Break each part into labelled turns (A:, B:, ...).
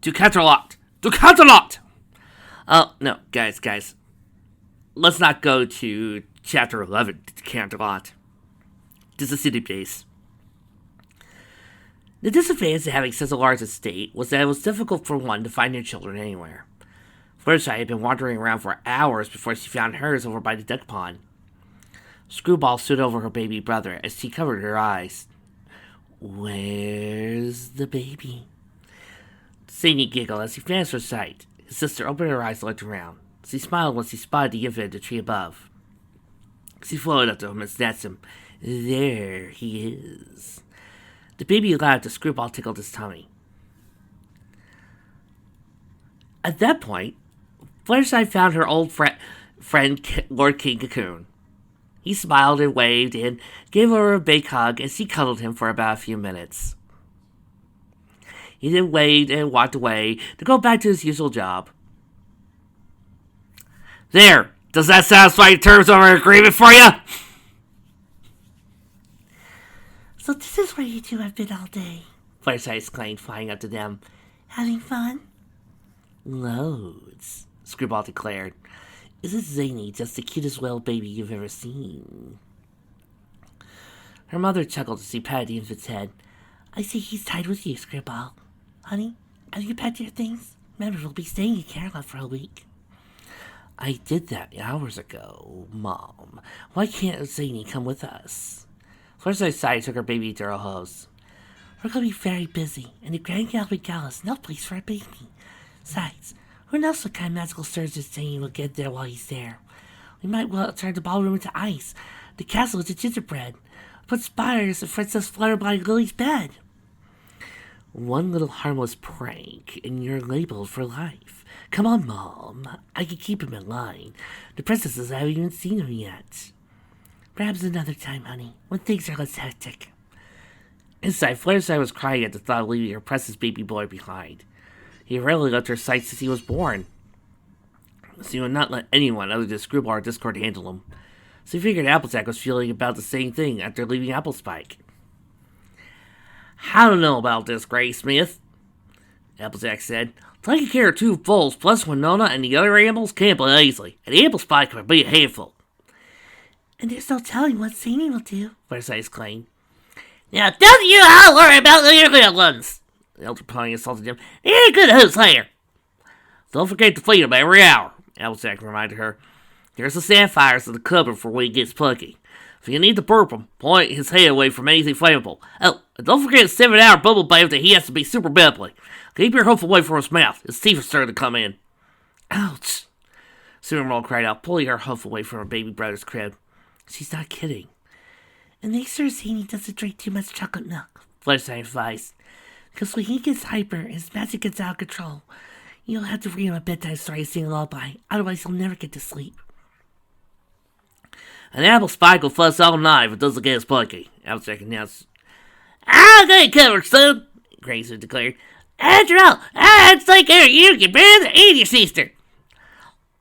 A: To Canterlot! To Canterlot! Oh, no, guys. Let's not go to Chapter 11 to Canterlot. This is a city base. The disadvantage of having such a large estate was that it was difficult for one to find their children anywhere. Fluttershy had been wandering around for hours before she found hers over by the duck pond. Screwball stood over her baby brother as she covered her eyes. Where's the baby? Zany giggled as he vanished from sight. His sister opened her eyes and looked around. She smiled when she spotted the infant in the tree above. She floated up to him and snatched him. There he is. The baby laughed as Screwball tickled his tummy. At that point, Fluttershy found her old friend Lord King Cocoon. He smiled and waved and gave her a big hug as she cuddled him for about a few minutes. He then waved and walked away to go back to his usual job. There! Does that satisfy the terms of our agreement for you?
B: So this is where you two have been all day,
A: Fluttershy exclaimed, flying up to them.
B: having fun?
A: Loads, Screwball declared. Isn't Zany just the cutest little baby you've ever seen? Her mother chuckled as she patted the infant's head.
B: I see he's tied with you, Screwball. Honey, have you packed your things? Remember, we'll be staying in Canterlot for a week.
A: I did that hours ago, Mom. Why can't Zany come with us? Fluttershy sighed and took her baby to her house.
B: We're going to be very busy, and the Grand Gallery Gala is no place for a baby. Besides, who knows what kind of magical surges Zany will get there while he's there. We might well turn the ballroom into ice, the castle into gingerbread, put spires in Princess Flutterby Lily's bed.
A: One little harmless prank, and you're labeled for life. Come on, Mom. I can keep him in line. The princesses haven't even seen him yet.
B: Perhaps another time, honey, when things are less hectic.
A: Inside, Fluttershy was crying at the thought of leaving her precious baby boy behind. He rarely left her sight since he was born. She would not let anyone other than Screwball or Discord handle him. She figured Applejack was feeling about the same thing after leaving Applespike. I don't know about this, Graysmith, Applejack said. Taking care of two foals plus Winona and the other animals can't be easy, and Applespike can be a handful.
B: And there's no telling what Zany will do,
A: Fluttershy exclaimed.
C: Now, don't you all worry about the little ones,
A: the Elder Pony insulted him.
C: You're a good host later.
A: Don't forget to feed him every hour, Applejack reminded her. There's the sapphires in the cupboard for when he gets plucky. If you need to burp him, point his head away from anything flammable. Oh, and don't forget 7-hour bubble bath that he has to be super bubbly. Keep your hoof away from his mouth. His teeth are starting to come in. Ouch! Cinnamoroll cried out, pulling her hoof away from her baby brother's crib. She's not kidding.
B: And make sure Zany doesn't drink too much chocolate milk,
A: Fluttershy advised.
B: Because when he gets hyper and his magic gets out of control, you'll have to read him a bedtime story and sing a lullaby. Otherwise, he'll never get to sleep.
A: An Applespike will fuss all night if it doesn't get his plucky, Applejack announced.
C: I'll get it covered, son,
A: Graysmith declared.
C: After all, I had to take care of you, your brother, and your sister.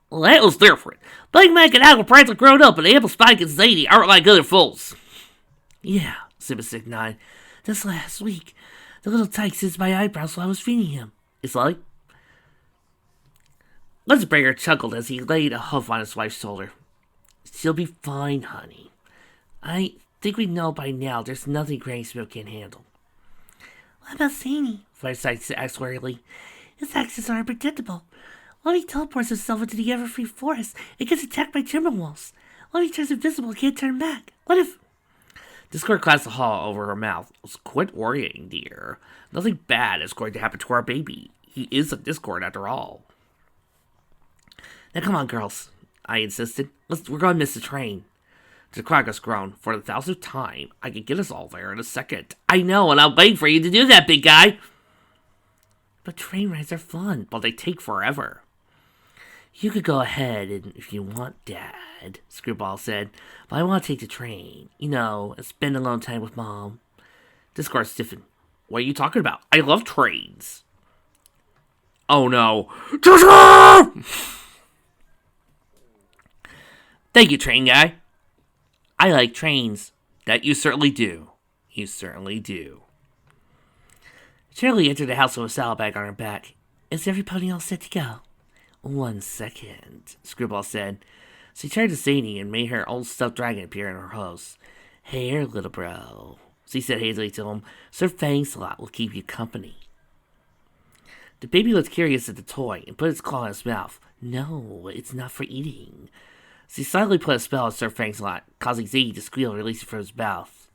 A: Well, that was different. Big Mac and Apple Prancer grown up, and Applespike and Zany aren't like other fools.
B: Yeah, Sibisic nodded. This last week, the little tyke sits my eyebrows while I was feeding him.
A: It's like? Blitzbringer chuckled as he laid a hoof on his wife's shoulder. She'll be fine, honey. I think we know by now there's nothing Graysmith can't handle.
B: What about Zany?
A: Fluttershy asked warily.
B: His actions are unpredictable. What if he teleports himself into the Everfree Forest and gets attacked by Timberwolves? What if he turns invisible and can't turn back? What if...
A: Discord clasped the haw over her mouth. Quit worrying, dear. Nothing bad is going to happen to our baby. He is a Discord after all. Now come on, girls, I insisted. We're going to miss the train. The Crocus groaned. For the 1000th time, I can get us all there in a second. I know, and I'll wait for you to do that, big guy. But train rides are fun, but they take forever. You could go ahead if you want, Dad, Screwball said. But I want to take the train. You know, and spend alone time with Mom. Discord stiffened. What are you talking about? I love trains. Oh no. Thank you, train guy. I like trains. That you certainly do. You certainly do. Shirley entered the house with a saddlebag on her back.
B: Is every pony all set to go?
A: 1 second, Screwball said. She turned to Zany and made her old stuffed dragon appear in her hose. Here, little bro, she said hazily to him. Sir Fangslot will keep you company. The baby looked curious at the toy and put its claw in its mouth. No, it's not for eating. She silently put a spell on Sir Fangslot, causing Zany to squeal and release it from his mouth.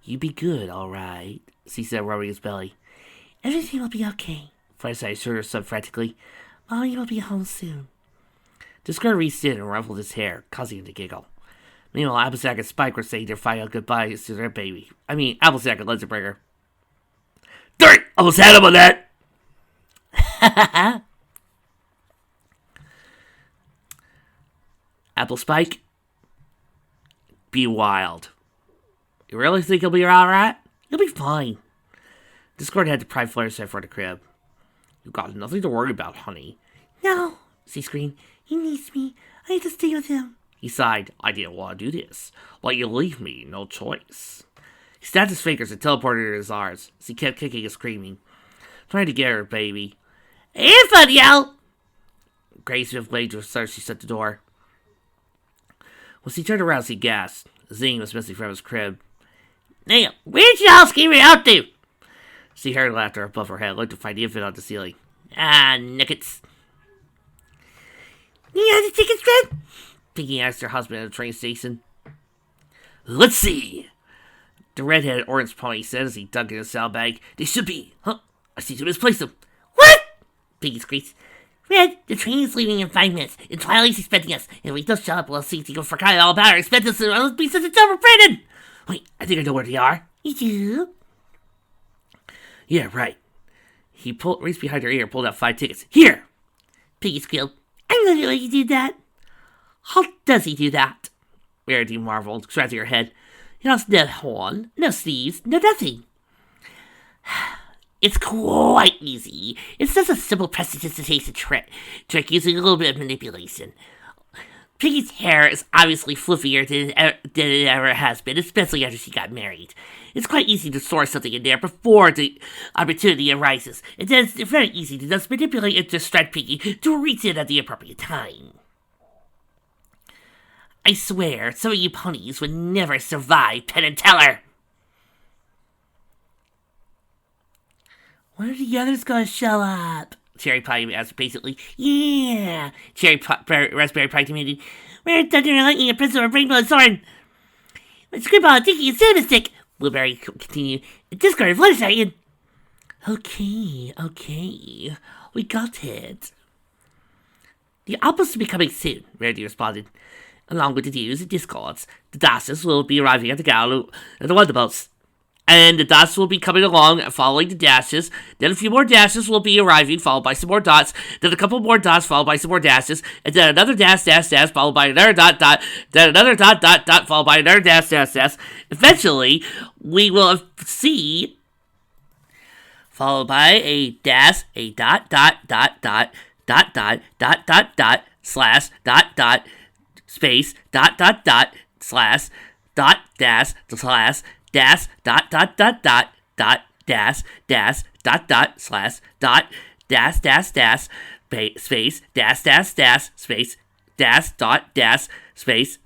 A: You be good, all right, she said, rubbing his belly.
B: Everything will be okay,
A: Fluttershy assured her son frantically.
B: Mommy will be home soon.
A: Discord reached in and ruffled his hair, causing him to giggle. Meanwhile, Applesack and Spike were saying their final goodbyes to their baby. Applesack and Linsenbringer. Dirt! Almost had him on that! Apple Spike, be wild. You really think he'll be alright?
B: You'll be fine.
A: Discord had to pry Fluttershy for the crib. You got nothing to worry about, honey.
B: No, she screamed. He needs me. I need to stay with him.
A: He sighed. I didn't want to do this. Let you leave me, no choice. He snapped his fingers and teleported to his arms as he kept kicking and screaming. Trying to get her, baby.
C: Here, fun, yo!
A: Grace waved to her son as she shut the door. When she turned around, she gasped. Zing was missing from his crib.
C: Now, where'd y'all screaming out to?
A: She heard laughter above her head, looked to find the infant on the ceiling.
C: Ah, nuggets.
B: You have the tickets, Fred?
A: Pinky asked her husband at the train station. Let's see. The red-headed orange pony said as he dug in his saddlebag. They should be. Huh? I seem to misplace them.
C: What?
A: Pinky screeched.
C: Red, the train is leaving in 5 minutes, and Twilight's expecting us. If we don't show up, we'll see to forget all about her. Expect us to let's be such a dumb Brandon.
A: Wait, I think I know where they are.
B: You do?
A: Yeah, right. He reached behind her ear and pulled out 5 tickets. Here!
C: Piggy squealed.
B: I love it when you do that.
C: How does he do that?
A: Rarity marveled, scratching her head.
C: He has no horn, no sleeves, no nothing. It's quite easy. It's just a simple prestidigitation trick using a little bit of manipulation. Piggy's hair is obviously fluffier than it ever has been, especially after she got married. It's quite easy to store something in there before the opportunity arises, and then it's very easy to just manipulate and distract Piggy to reach in at the appropriate time. I swear, some of you ponies would never survive Penn and Teller.
B: When are the others gonna show up?
C: Cherry Pie asked patiently. Yeah, Raspberry Pie demanded. We're Thunder and Lightning and Princess of Rainbow and Soren. But Screwball and Dinky and Cinemastick, Blueberry continued. Discord and Fluttershy and...
B: Okay. We got it.
C: The albums will be coming soon, Rarity responded. Along with the news and discords, the Dashes will be arriving at the Gallo and the Wonderboats. And the dots will be coming along and following the dashes. Then a few more dashes will be arriving, followed by some more dots. Then a couple more dots, followed by some more dashes. And then another dash, followed by another dot. Then another dot, followed by another dash. Eventually, we will see, followed by a dash, a dot, slash, space, slash, dash, slash, dash, dash, slash, dash, space, space, space,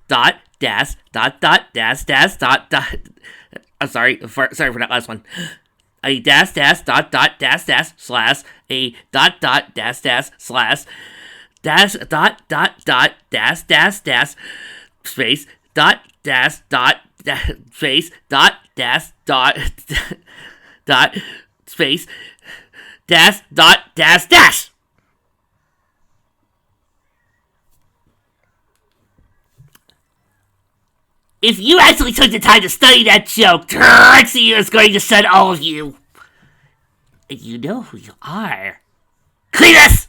C: I'm sorry for that last one. A slash, a slash, space, space, space, dash. If you actually took the time to study that joke, Trixie is going to send all of you. And you know who you are. Cletus!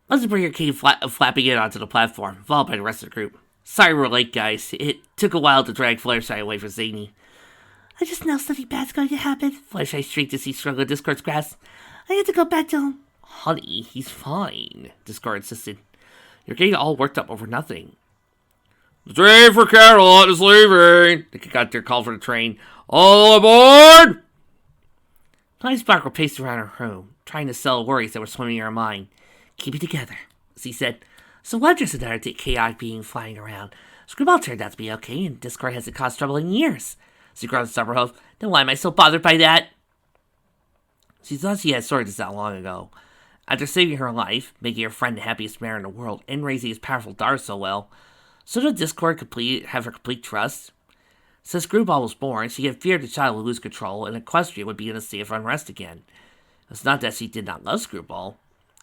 C: Linsenbringer came flapping in onto the platform, followed by the rest of the group. Sorry we're late, guys. It took a while to drag Fluttershy away from Zany.
B: I just know something bad's going to happen.
C: Fluttershy shrieked as he struggled in Discord's grasp.
B: I have to go back to him.
A: Honey, he's fine, Discord insisted. You're getting all worked up over nothing. The train for Camelot is leaving. They got their call for the train. All aboard!
C: Tiny Sparkle paced around her room, trying to settle worries that were swimming in her mind. Keep it together, she said. So what just another chaotic being flying around? Screwball turned out to be okay, and Discord hasn't caused trouble in years. She growled Summerhoof. Then why am I so bothered by that? She thought she had sorted this out long ago. After saving her life, making her friend the happiest mayor in the world, and raising his powerful daughter so well, so did Discord have her complete trust? Since Screwball was born, she had feared the child would lose control and Equestria would be in a state of unrest again. It's not that she did not love Screwball.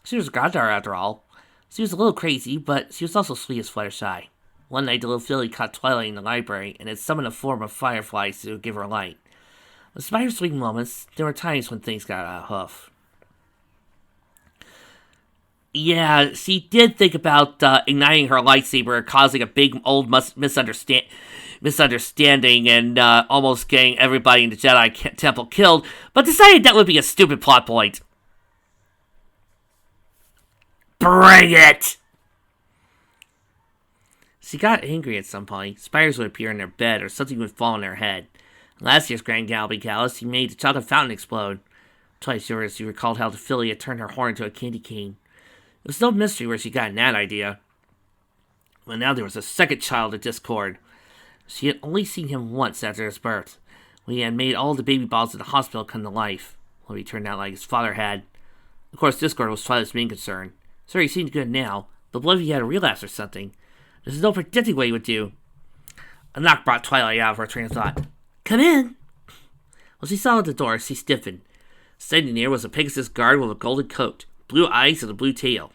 C: She was a goddaughter after all. She was a little crazy, but she was also sweet as Fluttershy. One night, the little filly caught Twilight in the library and had summoned a form of fireflies to give her light. Despite her sweet moments, there were times when things got out of hoof. Yeah, she did think about igniting her lightsaber, causing a big old misunderstanding, and almost getting everybody in the Jedi Temple killed, but decided that would be a stupid plot point. Bring it! She got angry at some point. Spiders would appear in their bed, or something would fall on her head. Last year's Grand Galloping Gallus, he made the chocolate fountain explode. Twice over, she recalled how the filly had turned her horn into a candy cane. It was no mystery where she got that idea. But now there was a second child of Discord. She had only seen him once after his birth, when he had made all the baby balls in the hospital come to life. Well, he turned out like his father had. Of course, Discord was Twilight's main concern. So he seemed good now, but what if he had a relapse or something? There's no predicting what he would do. A knock brought Twilight out of her train of thought. Come in! When she saw at the door, she stiffened. Standing near was a Pegasus guard with a golden coat, blue eyes, and a blue tail.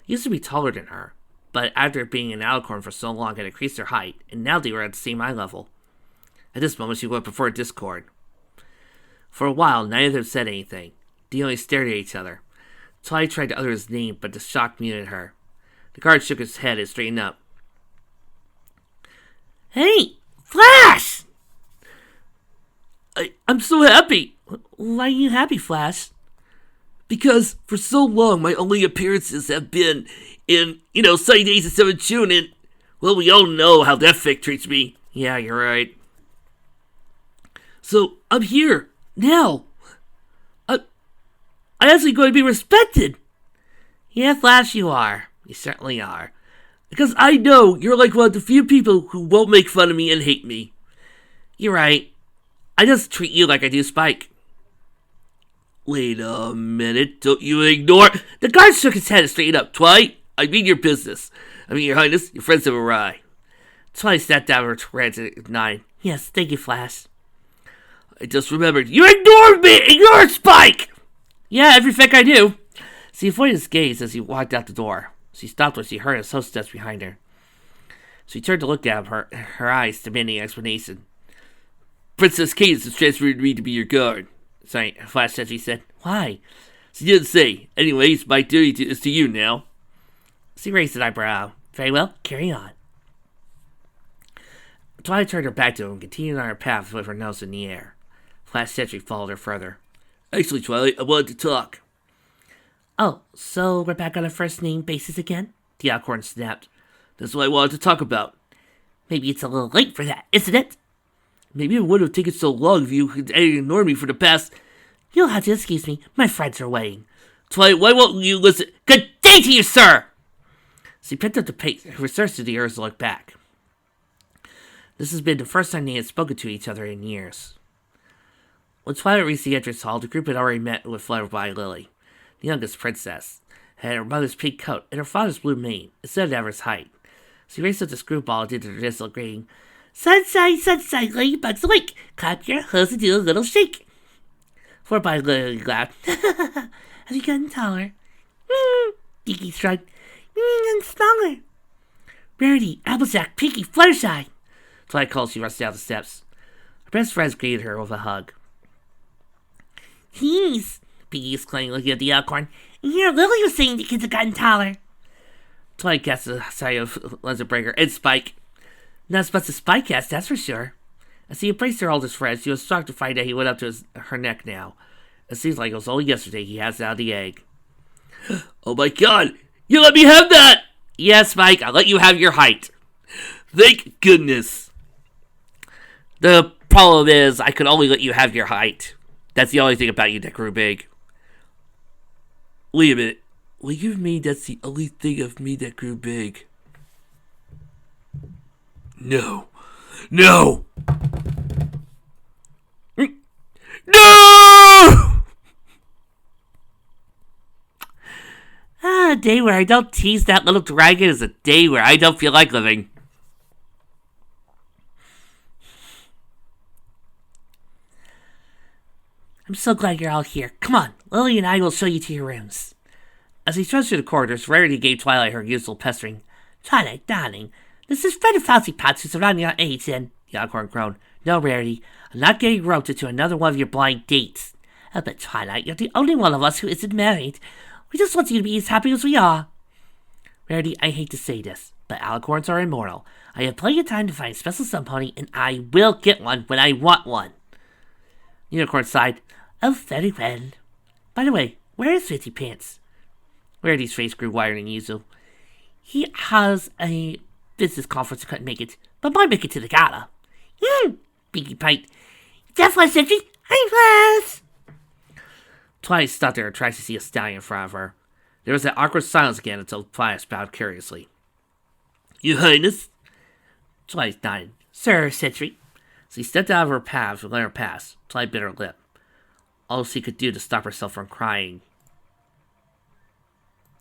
C: He used to be taller than her, but after being an Alicorn for so long had increased their height, and now they were at the same eye level. At this moment, she would have preferred Discord. For a while, neither of them said anything. They only stared at each other. Twilight tried to utter his name, but the shock muted her. The guard shook his head and straightened up. Hey, Flash! I'm so happy. Why are you happy, Flash? Because for so long my only appearances have been in, Sunny Days of 7 June, and, well, we all know how that fic treats me. Yeah, you're right. So, I'm here, now. I'm actually going to be respected. Yeah, Flash, you are. You certainly are. Because I know you're like one of the few people who won't make fun of me and hate me. You're right. I just treat you like I do Spike. Wait a minute, don't you ignore... The guard shook his head and straightened up. Twilight, I mean your business. I mean, Your Highness, your friends have arrived. Twilight sat down with her hands and nodded. Yes, thank you, Flash. I just remembered. You ignored me! Ignore Spike! Yeah, every fic I do. She avoided his gaze as he walked out the door. She stopped when she heard his hostess behind her. She turned to look at him, her eyes demanding explanation. Princess Cadance has transferred me to be your guard. Sorry, Flash said. She said, why? She didn't say. Anyways, my duty is to you now. She raised an eyebrow. Very well, carry on. Twilight turned her back to him and continued on her path with her nose in the air. Flash Sentry followed her further. Actually, Twilight, I wanted to talk. Oh, so we're back on a first-name basis again? The Alicorn snapped. That's what I wanted to talk about. Maybe it's a little late for that, isn't it? Maybe it wouldn't have taken so long if you had ignored me for the past... You'll have to excuse me. My friends are waiting. Twilight, why won't you listen? Good day to you, sir! She picked up the pace and researched the ears to look back. This has been the first time they had spoken to each other in years. When Twilight reached the entrance hall, the group had already met with Flutterby Lily, the youngest princess, had her mother's pink coat and her father's blue mane, instead of Ever's height. She raced up to Screwball and did her dismal greeting. Sunshine, sunshine, ladybugs awake. Clap your hands and do a little shake. Flutterby Lily laughed. Have you gotten taller? Geeky shrugged. And smaller. Rarity, Applejack, Pinky, Fluttershy. Twilight called. She rushed down the steps. Her best friends greeted her with a hug. Jeez, Pinky exclaimed, looking at the Alicorn. And here Lily was saying the kids have gotten taller. Twilight cast a sigh of Lensbreaker and Spike. Not as much as Spike cast, that's for sure. As he embraced her oldest friend, she was shocked to find that he went up to her neck now. It seems like it was only yesterday he hatched out the egg. Oh my god! You let me have that! Yes, Mike, I'll let you have your height.
A: Thank goodness. The problem is, I could only let you have your height. That's the only thing about you that grew big. Wait a minute. What do you mean that's the only thing of me that grew big? No. No! No!
C: A day where I don't tease that little dragon is a day where I don't feel like living.
B: I'm so glad you're all here. Come on, Lily and I will show you to your rooms.
C: As he trudged through the corridors, Rarity gave Twilight her usual pestering.
B: Twilight, darling, this is Fred and Flossie Potts who's around your age and...
C: The Alcorn groaned. No, Rarity, I'm not getting roped into another one of your blind dates.
B: Oh, but Twilight, you're the only one of us who isn't married. We just want you to be as happy as we are.
C: Rarity, I hate to say this, but alicorns are immortal. I have plenty of time to find a special sun pony, and I will get one when I want one. Unicorn sighed.
B: Oh, very well.
C: By the way, where is Fancy Pants? Rarity's face grew wider than usual.
B: He has a business conference, couldn't make it, but might make it to the gala.
C: Pinkie piped.
B: That was Cedric. I was.
C: Twilight stopped there and tried to see a stallion in front of her. There was that awkward silence again until Twilight bowed curiously. Your Highness? Twilight nodded.
B: Sir, Cedric.
C: So he stepped out of her path and let her pass. Twilight bit her lip. All she could do to stop herself from crying